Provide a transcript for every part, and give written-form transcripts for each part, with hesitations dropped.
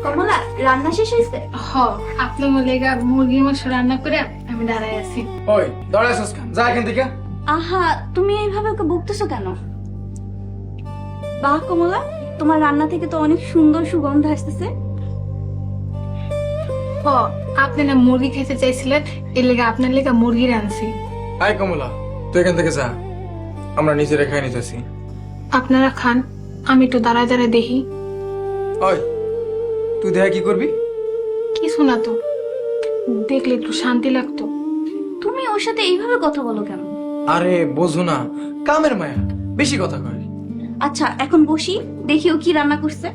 কমলা রান্না শেষ হয়েছে? হ, আপনার লেগা মুরগির মাংস রান্না করে আমি দাঁড়ায় আছি। ওই দাঁড়াইছিস কেন? যা এখান থেকে। আহা, তুমি এইভাবে ওকে বকতেছো কেন? বাহ কমলা, তোমার রান্না থেকে তো অনেক সুন্দর সুগন্ধ আসতেছে। হ, আপনি না মুরগি খেতে চাইছিলেন, এর লেগে আপনার লেগা মুরগি রাঁধছি। আয় কমলা, তুই এখান থেকে যা, আমরা নিজেরা খাই নিতেছি। আপনারা খান, আমি একটু দাঁড়ায় দাঁড়ায় দেখি। ওই তুই দেখা কি করবি? কিছু না তো, দেখলে একটু শান্তি লাগতো। তুমি ওর সাথে এইভাবে কথা বলো কেন? আরে বোঝো না, কামের মায়া, বেশি কথা কয়। আচ্ছা এখন বসি, দেখি ও কি রান্না করছে।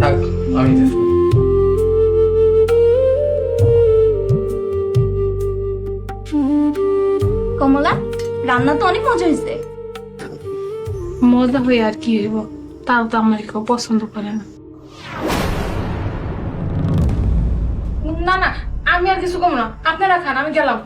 থাক, আমি দেখছি। কমলা, রান্না তো অনেক মজা হয়েছে। মজা হয়ে আর কি হইব, তাও তো আমার কেউ পছন্দ করে না। না না, আমি আর কিছু কম না, আপনারা খান, আমি গেলাম।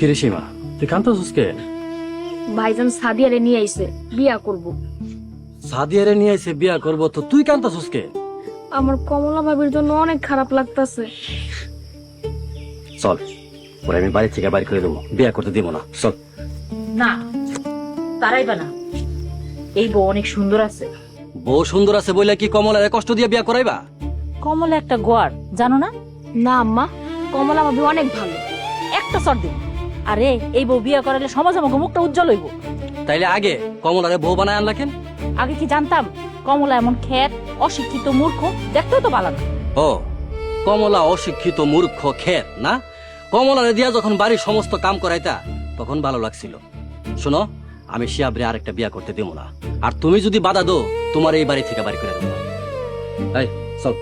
কিরে সীমা, তুই কান্দছিস কে? ভাইজান সাদিয়ারে নিয়ে আইছে, বিয়া করব। সাদিয়ারে নিয়ে এসে বিয়া করবো তো তুই কান্দছিস কে? আমার কমলা ভাবির জন্য অনেক খারাপ লাগতাছে। চল, ওরে আমি বাড়ি থেকে বাড়ি করে দেবো, বিয়া করতে দিব না, চল। না, তারাইবা না, এই বউ অনেক সুন্দর আছে। বউ সুন্দর আছে বইলে কি কমলারে কষ্ট দিয়ে বিয়া করাইবা? কমলা একটা গোয়ার, জানো না? না আম্মা, কমলা ভাবি অনেক ভালো। একটা সর দিন। আরে এই বউ বিয়া করালে সমাজ আমাকে মুখটা উজ্জ্বল হইব। তাইলে আগে কমলারে বউ বানায় আনলা কেন? আগে কি জানতাম কমলা এমন খ্যাত, অশিক্ষিত, মূর্খ, দেখতেও তো ভালো না। ও, কমলা অশিক্ষিত মূর্খ খেত না? কমলারে দিয়া যখন বাড়ির সমস্ত কাম করাইতা তখন ভালো লাগছিল। শোনো, আমি শিয়াবরে আরেকটা বিয়া করতে দেবো না, আর তুমি যদি বাধা দো তোমার এই বাড়ি থেকে বাড়ি করে দেবো। এই চল।